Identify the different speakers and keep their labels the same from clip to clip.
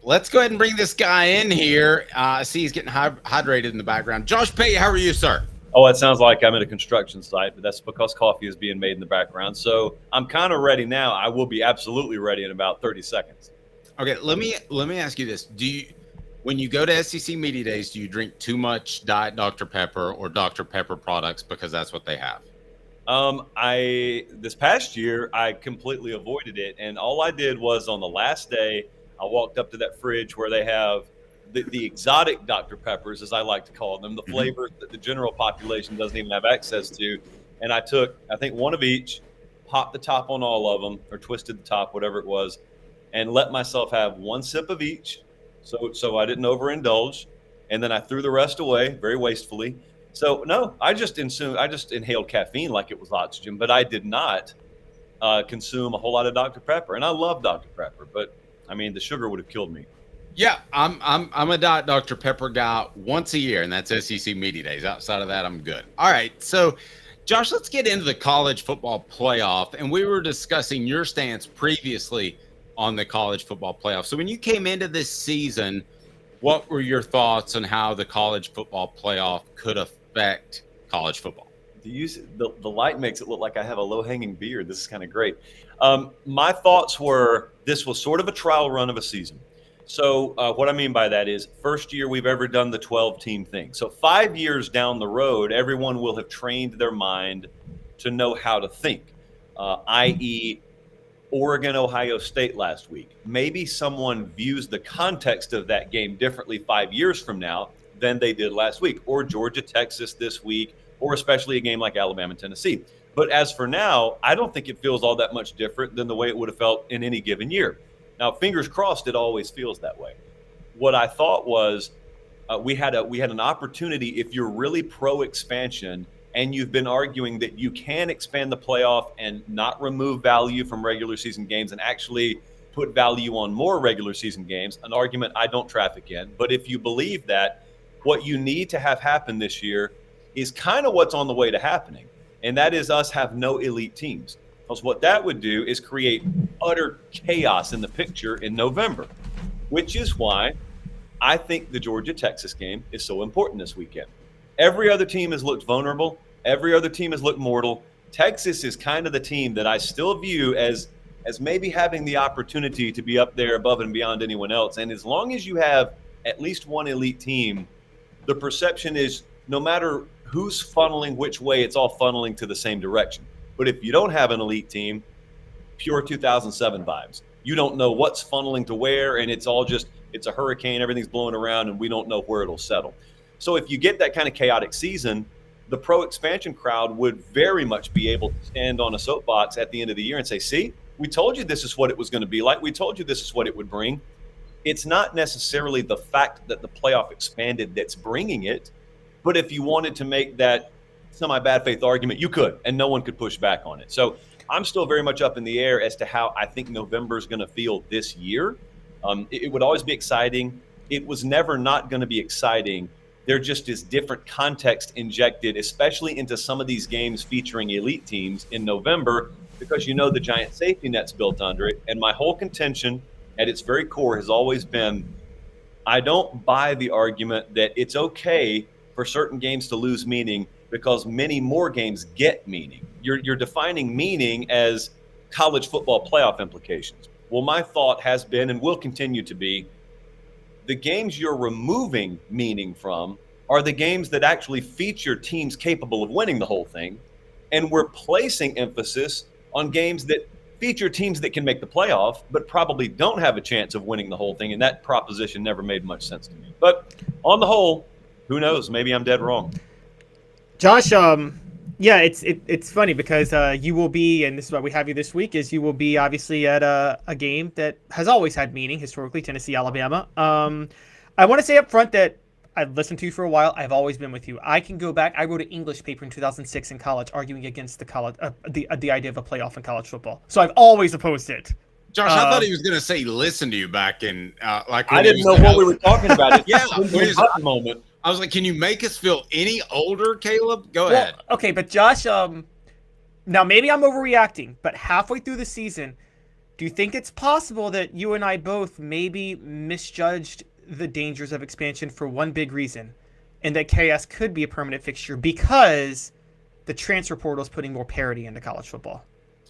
Speaker 1: let's go ahead and bring this guy in here. I see he's getting hydrated in the background. Josh Pate, how are you, sir?
Speaker 2: Oh, it sounds like I'm at a construction site, but that's because coffee is being made in the background. So I'm kind of ready now. I will be absolutely ready in about 30 seconds.
Speaker 1: Okay, let me ask you this. When you go to SEC Media Days, do you drink too much Diet Dr. Pepper or Dr. Pepper products because that's what they have?
Speaker 2: This past year, I completely avoided it. And all I did was on the last day, I walked up to that fridge where they have the exotic Dr. Peppers, as I like to call them, the flavors that the general population doesn't even have access to. And I took, I think, one of each, popped the top on all of them, or twisted the top, whatever it was, and let myself have one sip of each, so I didn't overindulge. And then I threw the rest away very wastefully. So no, I just inhaled caffeine like it was oxygen, but I did not consume a whole lot of Dr. Pepper. And I love Dr. Pepper, but I mean, the sugar would have killed me.
Speaker 1: Yeah, I'm a Diet Dr. Pepper guy once a year, and that's SEC Media Days. Outside of that, I'm good. All right, so Josh, let's get into the college football playoff. And we were discussing your stance previously on the college football playoff. So when you came into this season, what were your thoughts on how the college football playoff could affect college football?
Speaker 2: The light makes it look like I have a low-hanging beard. This is kind of great. My thoughts were this was sort of a trial run of a season. So what I mean by that is first year we've ever done the 12-team thing. So 5 years down the road, everyone will have trained their mind to know how to think, i.e., Oregon, Ohio State last week. Maybe someone views the context of that game differently 5 years from now than they did last week, or Georgia, Texas this week, or especially a game like Alabama, Tennessee. But as for now, I don't think it feels all that much different than the way it would have felt in any given year. Now, fingers crossed, it always feels that way. What I thought was we had an opportunity, if you're really pro-expansion and you've been arguing that you can expand the playoff and not remove value from regular season games and actually put value on more regular season games, an argument I don't traffic in. But if you believe that, what you need to have happen this year is kind of what's on the way to happening, and that is us have no elite teams. Because what that would do is create utter chaos in the picture in November, which is why I think the Georgia-Texas game is so important this weekend. Every other team has looked vulnerable. Every other team has looked mortal. Texas is kind of the team that I still view as maybe having the opportunity to be up there above and beyond anyone else. And as long as you have at least one elite team, the perception is no matter who's funneling which way, it's all funneling to the same direction. But if you don't have an elite team, pure 2007 vibes. You don't know what's funneling to where, and it's all just, it's a hurricane, everything's blowing around, and we don't know where it'll settle. So if you get that kind of chaotic season, the pro-expansion crowd would very much be able to stand on a soapbox at the end of the year and say, see, we told you this is what it was going to be like. We told you this is what it would bring. It's not necessarily the fact that the playoff expanded that's bringing it, but if you wanted to make that semi-bad faith argument, you could, and no one could push back on it. So I'm still very much up in the air as to how I think November is going to feel this year. It would always be exciting. It was never not going to be exciting. There just is different context injected, especially into some of these games featuring elite teams in November, because the giant safety net's built under it. And my whole contention at its very core has always been, I don't buy the argument that it's okay for certain games to lose meaning because many more games get meaning. You're defining meaning as college football playoff implications. Well, my thought has been and will continue to be the games you're removing meaning from are the games that actually feature teams capable of winning the whole thing. And we're placing emphasis on games that feature teams that can make the playoff, but probably don't have a chance of winning the whole thing. And that proposition never made much sense to me. But on the whole, who knows? Maybe I'm dead wrong.
Speaker 3: Josh, yeah, it's funny because you will be, and this is why we have you this week, is you will be obviously at a game that has always had meaning historically, Tennessee, Alabama. I want to say up front that I've listened to you for a while. I've always been with you. I can go back. I wrote an English paper in 2006 in college arguing against the college, the idea of a playoff in college football. So I've always opposed it.
Speaker 1: Josh, I thought he was going to say listen to you back in like.
Speaker 2: I didn't know what we were talking about.
Speaker 1: Yeah,
Speaker 2: moment.
Speaker 1: I was like, can you make us feel any older, Caleb? Go ahead.
Speaker 3: Okay, but Josh, now maybe I'm overreacting, but halfway through the season, do you think it's possible that you and I both maybe misjudged the dangers of expansion for one big reason, and that chaos could be a permanent fixture because the transfer portal is putting more parity into college football?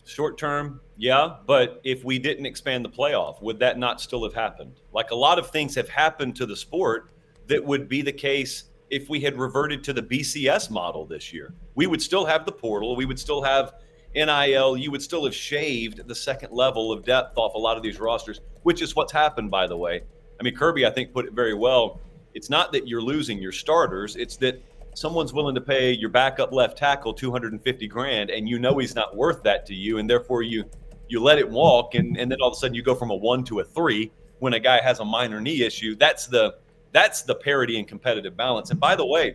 Speaker 2: Short term, yeah, but if we didn't expand the playoff, would that not still have happened? Like, a lot of things have happened to the sport that would be the case if we had reverted to the BCS model this year. We would still have the portal, we would still have NIL, you would still have shaved the second level of depth off a lot of these rosters, which is what's happened, by the way. I mean, Kirby, I think, put it very well. It's not that you're losing your starters, it's that someone's willing to pay your backup left tackle $250,000, and you know he's not worth that to you, and therefore you let it walk, and then all of a sudden you go from a 1 to a 3 when a guy has a minor knee issue. That's the parity and competitive balance. And by the way,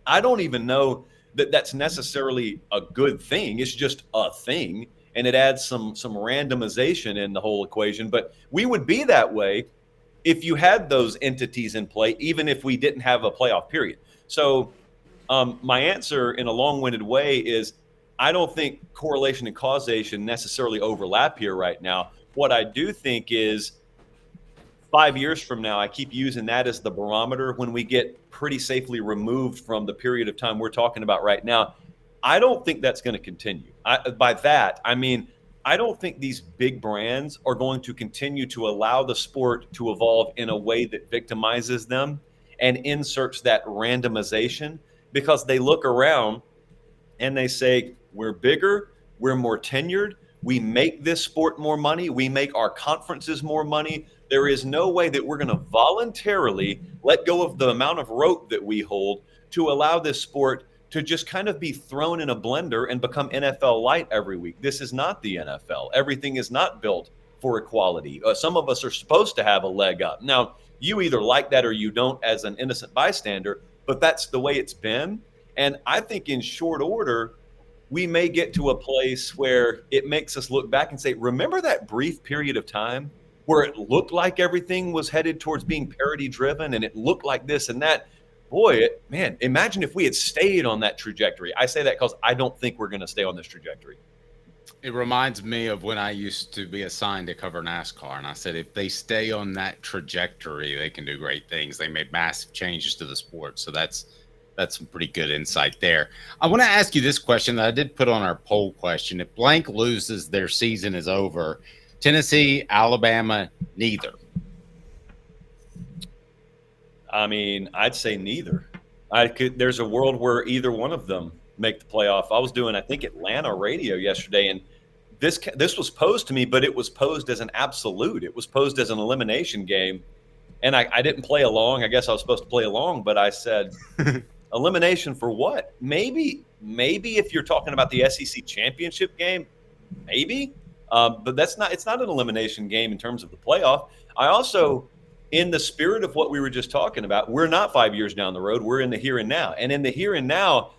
Speaker 2: I don't even know that that's necessarily a good thing. It's just a thing, and it adds some randomization in the whole equation. But we would be that way if you had those entities in play, even if we didn't have a playoff period. So my answer in a long-winded way is I don't think correlation and causation necessarily overlap here right now. What I do think is 5 years from now, I keep using that as the barometer when we get pretty safely removed from the period of time we're talking about right now. I don't think that's going to continue. By that, I mean, I don't think these big brands are going to continue to allow the sport to evolve in a way that victimizes them and inserts that randomization, because they look around and they say, we're bigger, we're more tenured, we make this sport more money, we make our conferences more money. There is no way that we're going to voluntarily let go of the amount of rope that we hold to allow this sport to just kind of be thrown in a blender and become NFL light every week. This is not the NFL. Everything is not built for equality. Some of us are supposed to have a leg up. Now, you either like that or you don't as an innocent bystander, but that's the way it's been. And I think in short order, we may get to a place where it makes us look back and say, remember that brief period of time where it looked like everything was headed towards being parity driven and it looked like this and that? Boy, man, imagine if we had stayed on that trajectory. I say that because I don't think we're going to stay on this trajectory.
Speaker 1: It reminds me of when I used to be assigned to cover NASCAR, and I said if they stay on that trajectory, they can do great things. They made massive changes to the sport, so that's some pretty good insight there. I want to ask you this question that I did put on our poll question. If blank loses, their season is over. Tennessee, Alabama, neither.
Speaker 2: I mean, I'd say neither. There's a world where either one of them make the playoff. I was doing, I think, Atlanta radio yesterday, and this was posed to me, but it was posed as an absolute. It was posed as an elimination game, and I didn't play along. I guess I was supposed to play along, but I said, elimination for what? Maybe if you're talking about the SEC championship game, maybe, but it's not an elimination game in terms of the playoff. I also, in the spirit of what we were just talking about, we're not 5 years down the road. We're in the here and now, and in the here and now,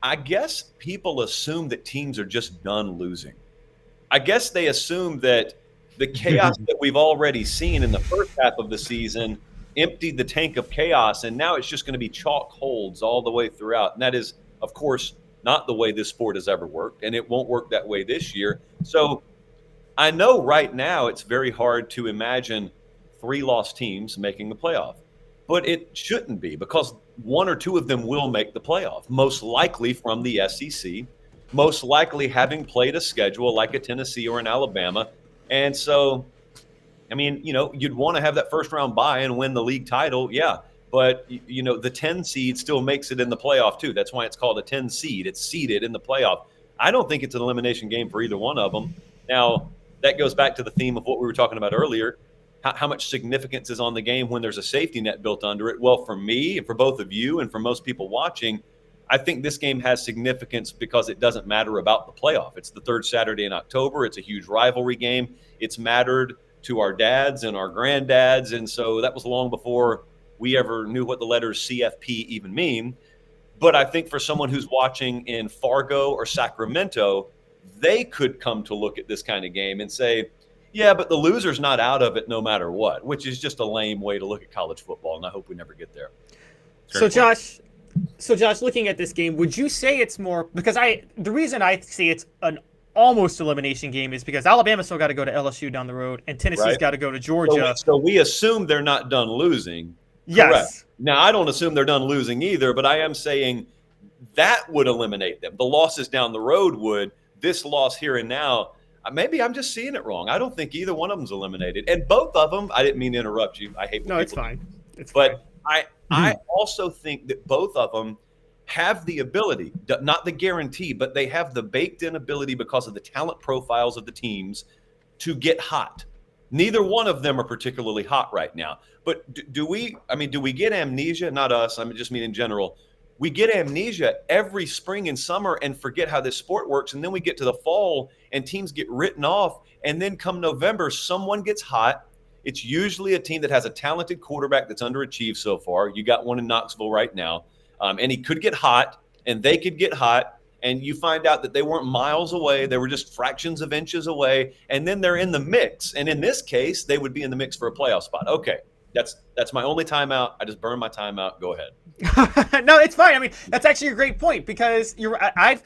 Speaker 2: I guess people assume that teams are just done losing. I guess they assume that the chaos that we've already seen in the first half of the season emptied the tank of chaos, and now it's just going to be chalk holds all the way throughout. And that is, of course, not the way this sport has ever worked, and it won't work that way this year. So I know right now it's very hard to imagine 3 lost teams making the playoff, but it shouldn't be, because 1 or 2 of them will make the playoff, most likely from the SEC, most likely having played a schedule like a Tennessee or an Alabama. And so, I mean, you'd want to have that first round bye and win the league title. Yeah. But, the 10 seed still makes it in the playoff too. That's why it's called a 10 seed. It's seeded in the playoff. I don't think it's an elimination game for either one of them. Now, that goes back to the theme of what we were talking about earlier. How much significance is on the game when there's a safety net built under it? Well, for me and for both of you and for most people watching, I think this game has significance because it doesn't matter about the playoff. It's the 3rd Saturday in October. It's a huge rivalry game. It's mattered to our dads and our granddads. And so that was long before we ever knew what the letters CFP even mean. But I think for someone who's watching in Fargo or Sacramento, they could come to look at this kind of game and say, yeah, but the loser's not out of it no matter what, which is just a lame way to look at college football, and I hope we never get there.
Speaker 3: So Josh, looking at this game, would you say it's more, because the reason I say it's an almost elimination game is because Alabama's still got to go to LSU down the road, and Tennessee's
Speaker 2: Right.
Speaker 3: got to go to Georgia.
Speaker 2: So we assume they're not done losing.
Speaker 3: Yes.
Speaker 2: Correct. Now, I don't assume they're done losing either, but I am saying that would eliminate them. The losses down the road would. This loss here and now, maybe I'm just seeing it wrong. I don't think either one of them's eliminated. And both of them, I didn't mean to interrupt you. I hate when
Speaker 3: No, it's
Speaker 2: people-
Speaker 3: fine. It's fine.
Speaker 2: But I also think that both of them have the ability, not the guarantee, but they have the baked-in ability because of the talent profiles of the teams to get hot. Neither one of them are particularly hot right now. But do we get amnesia? Not us. I just mean in general. We get amnesia every spring and summer and forget how this sport works. And then we get to the fall and teams get written off. And then come November, someone gets hot. It's usually a team that has a talented quarterback that's underachieved so far. You got one in Knoxville right now. And he could get hot, and they could get hot, and you find out that they weren't miles away. They were just fractions of inches away, and then they're in the mix. And in this case, they would be in the mix for a playoff spot. Okay, that's my only timeout. I just burned my timeout. Go ahead.
Speaker 3: No, it's fine. I mean, that's actually a great point because I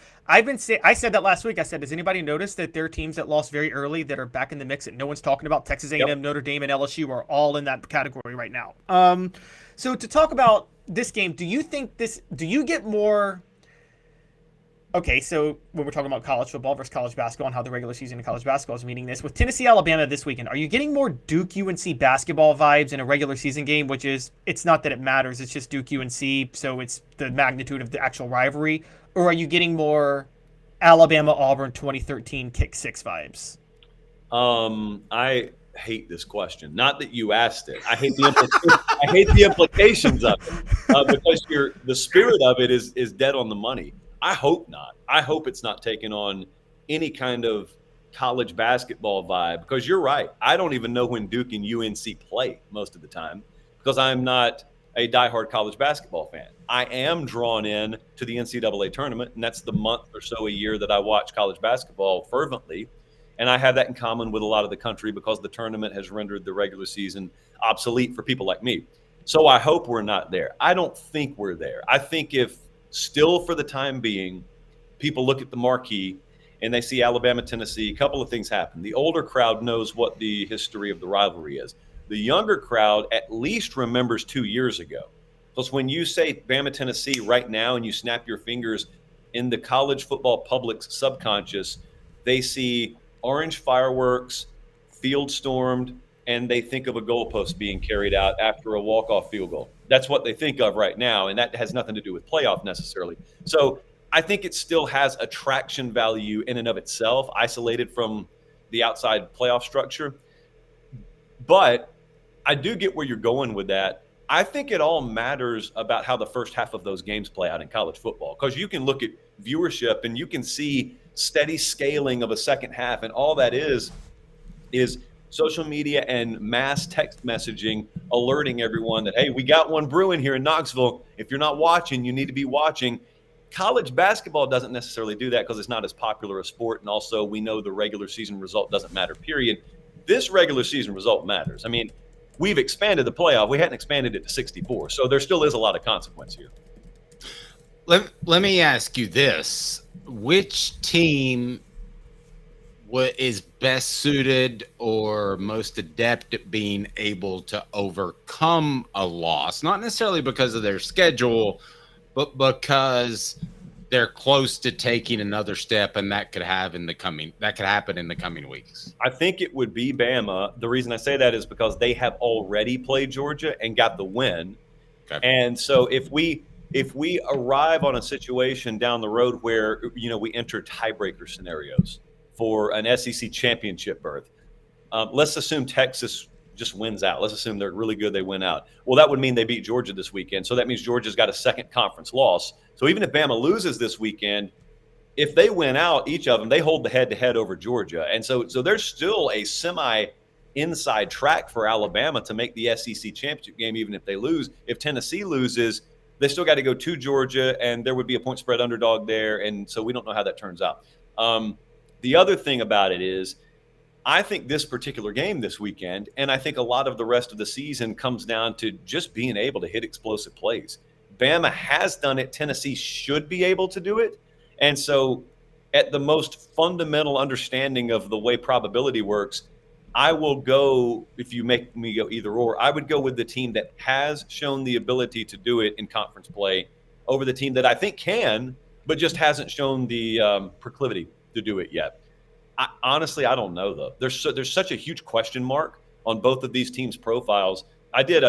Speaker 3: said that last week. I said, does anybody notice that there are teams that lost very early that are back in the mix that no one's talking about? Texas A&M,
Speaker 2: Yep.
Speaker 3: Notre Dame, and LSU are all in that category right now. So to talk about this game, do you get more? Okay, so when we're talking about college football versus college basketball and how the regular season of college basketball is meeting this, with Tennessee, Alabama this weekend, are you getting more Duke UNC basketball vibes in a regular season game, which is, it's not that it matters, it's just Duke UNC, so it's the magnitude of the actual rivalry, or are you getting more Alabama Auburn 2013 kick six vibes?
Speaker 2: I hate this question. Not that you asked it. I hate the implications of it because the spirit of it is dead on the money. I hope not. I hope it's not taking on any kind of college basketball vibe because you're right. I don't even know when Duke and UNC play most of the time because I'm not a diehard college basketball fan. I am drawn in to the NCAA tournament, and that's the month or so a year that I watch college basketball fervently. And I have that in common with a lot of the country because the tournament has rendered the regular season obsolete for people like me. So I hope we're not there. I don't think we're there. I think if still for the time being, people look at the marquee and they see Alabama, Tennessee, a couple of things happen. The older crowd knows what the history of the rivalry is. The younger crowd at least remembers 2 years ago. Because when you say Bama, Tennessee right now and you snap your fingers in the college football public's subconscious, they see orange fireworks, field stormed, and they think of a goalpost being carried out after a walk-off field goal. That's what they think of right now, and that has nothing to do with playoff necessarily. So I think it still has attraction value in and of itself, isolated from the outside playoff structure. But I do get where you're going with that. I think it all matters about how the first half of those games play out in college football, because you can look at viewership and you can see steady scaling of a second half, and all that is social media and mass text messaging alerting everyone that, hey, we got one brewing here in Knoxville. If you're not watching, you need to be watching. College basketball doesn't necessarily do that because it's not as popular a sport, and also we know the regular season result doesn't matter, period. This regular season result matters. I mean, we've expanded the playoff. We hadn't expanded it to 64, so there still is a lot of consequence here.
Speaker 1: Let me ask you this. Which team is best suited or most adept at being able to overcome a loss? Not necessarily because of their schedule, but because they're close to taking another step, and that could happen in the coming weeks.
Speaker 2: I think it would be Bama. The reason I say that is because they have already played Georgia and got the win.
Speaker 1: Okay.
Speaker 2: And so if we arrive on a situation down the road where, we enter tiebreaker scenarios for an SEC championship berth, let's assume Texas just wins out. Let's assume they're really good. They win out. Well, that would mean they beat Georgia this weekend. So that means Georgia's got a second conference loss. So even if Bama loses this weekend, if they win out, each of them, they hold the head-to-head over Georgia. And so there's still a semi-inside track for Alabama to make the SEC championship game, even if they lose. If Tennessee loses, they still got to go to Georgia, and there would be a point spread underdog there. And so we don't know how that turns out. The other thing about it is, I think this particular game this weekend, and I think a lot of the rest of the season, comes down to just being able to hit explosive plays. Bama has done it. Tennessee should be able to do it. And so at the most fundamental understanding of the way probability works, I will go, if you make me go either or, I would go with the team that has shown the ability to do it in conference play over the team that I think can, but just hasn't shown the proclivity to do it yet. Honestly, I don't know, though. There's such a huge question mark on both of these teams' profiles. I did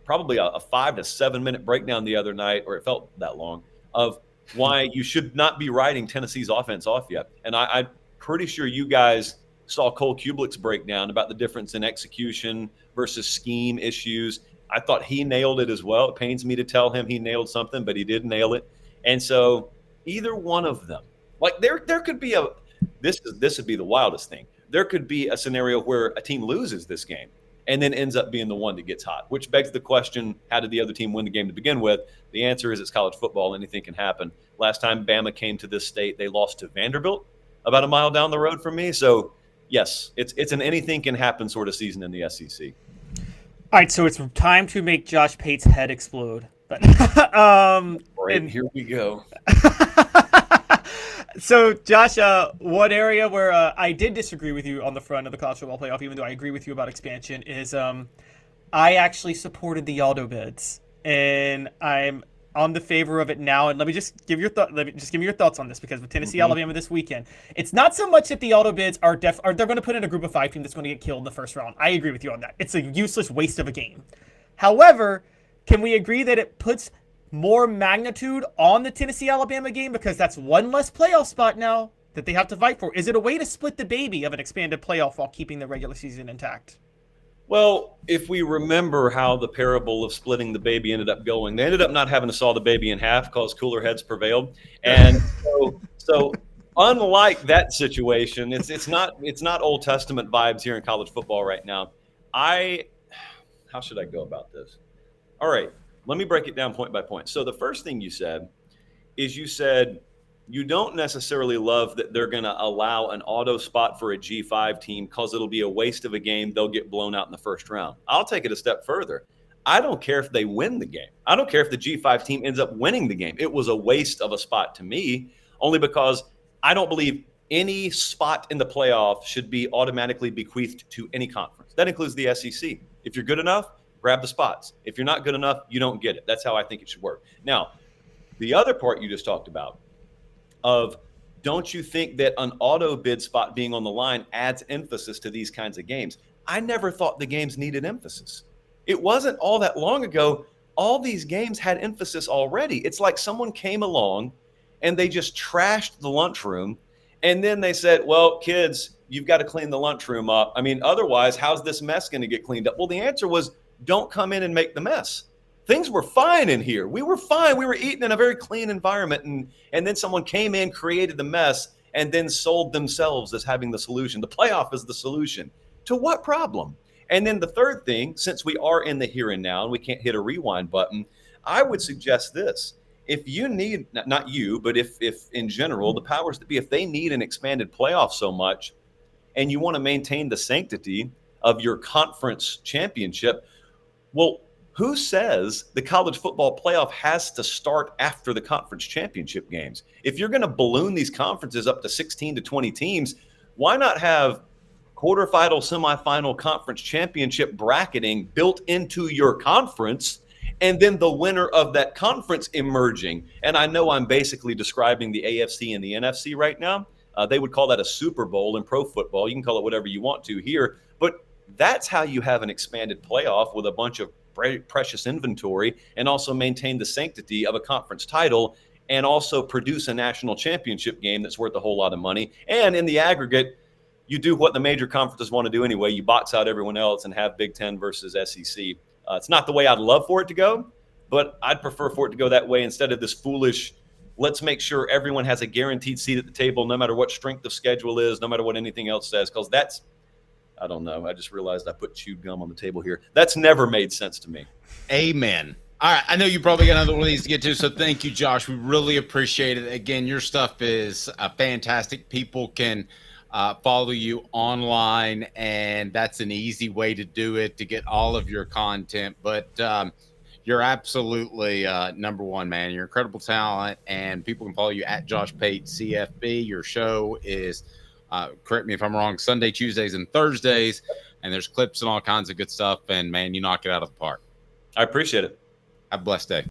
Speaker 2: probably a 5 to 7 minute breakdown the other night, or it felt that long, of why you should not be writing Tennessee's offense off yet. And I'm pretty sure you guys saw Cole Kubelik's breakdown about the difference in execution versus scheme issues. I thought he nailed it as well. It pains me to tell him he nailed something, but he did nail it. And so either one of them, like there could be this would be the wildest thing. There could be a scenario where a team loses this game and then ends up being the one that gets hot, which begs the question, how did the other team win the game to begin with? The answer is it's college football. Anything can happen. Last time Bama came to this state, they lost to Vanderbilt about a mile down the road from me. So, yes, it's an anything can happen sort of season in the SEC.
Speaker 3: All right, so it's time to make Josh Pate's head explode. But
Speaker 2: Here we go.
Speaker 3: So, Josh, one area where I did disagree with you on the front of the college football playoff, even though I agree with you about expansion, is I actually supported the auto bids, and I'm on the favor of it now. And let me just give your give me your thoughts on this, because with Tennessee, Alabama this weekend, it's not so much that the auto bids are they're going to put in a group of 5 team that's going to get killed in the first round. I agree with you on that. It's a useless waste of a game. However, can we agree that it puts more magnitude on the Tennessee-Alabama game, because that's one less playoff spot now that they have to fight for? Is it a way to split the baby of an expanded playoff while keeping the regular season intact?
Speaker 2: Well, if we remember how the parable of splitting the baby ended up going, they ended up not having to saw the baby in half because cooler heads prevailed. And so unlike that situation, it's not Old Testament vibes here in college football right now. How should I go about this? All right. Let me break it down point by point. So the first thing you said is you don't necessarily love that they're going to allow an auto spot for a G5 team because it'll be a waste of a game. They'll get blown out in the first round. I'll take it a step further. I don't care if they win the game. I don't care if the G5 team ends up winning the game. It was a waste of a spot to me, only because I don't believe any spot in the playoff should be automatically bequeathed to any conference. That includes the SEC. If you're good enough, grab the spots. If you're not good enough, you don't get it. That's how I think it should work. Now, the other part you just talked about of, don't you think that an auto bid spot being on the line adds emphasis to these kinds of games? I never thought the games needed emphasis. It wasn't all that long ago. All these games had emphasis already. It's like someone came along and they just trashed the lunchroom, and then they said, well, kids, you've got to clean the lunchroom up. I mean, otherwise, how's this mess going to get cleaned up? Well, the answer was, don't come in and make the mess. Things were fine in here. We were fine. We were eating in a very clean environment. And then someone came in, created the mess, and then sold themselves as having the solution. The playoff is the solution. To what problem? And then the third thing, since we are in the here and now and we can't hit a rewind button, I would suggest this. If you need, not you, but if in general, the powers that be, if they need an expanded playoff so much and you want to maintain the sanctity of your conference championship, well, who says the college football playoff has to start after the conference championship games? If you're going to balloon these conferences up to 16 to 20 teams, why not have quarterfinal, semifinal, conference championship bracketing built into your conference, and then the winner of that conference emerging? And I know I'm basically describing the AFC and the NFC right now. They would call that a Super Bowl in pro football. You can call it whatever you want to here, but that's how you have an expanded playoff with a bunch of precious inventory, and also maintain the sanctity of a conference title, and also produce a national championship game that's worth a whole lot of money. And in the aggregate, you do what the major conferences want to do anyway. You box out everyone else and have Big Ten versus SEC. It's not the way I'd love for it to go, but I'd prefer for it to go that way instead of this foolish, let's make sure everyone has a guaranteed seat at the table, no matter what strength of schedule is, no matter what anything else says, because that's, I don't know. I just realized I put chewed gum on the table here. That's never made sense to me.
Speaker 1: Amen. All right. I know you probably got another one of these to get to, so thank you, Josh. We really appreciate it. Again, your stuff is fantastic. People can follow you online, and that's an easy way to do it, to get all of your content. But You're absolutely number one, man. You're incredible talent, and people can follow you at Josh Pate CFB. Your show is, correct me if I'm wrong, Sunday, Tuesdays, and Thursdays, and there's clips and all kinds of good stuff. And man, you knock it out of the park.
Speaker 2: I appreciate it.
Speaker 1: Have a blessed day.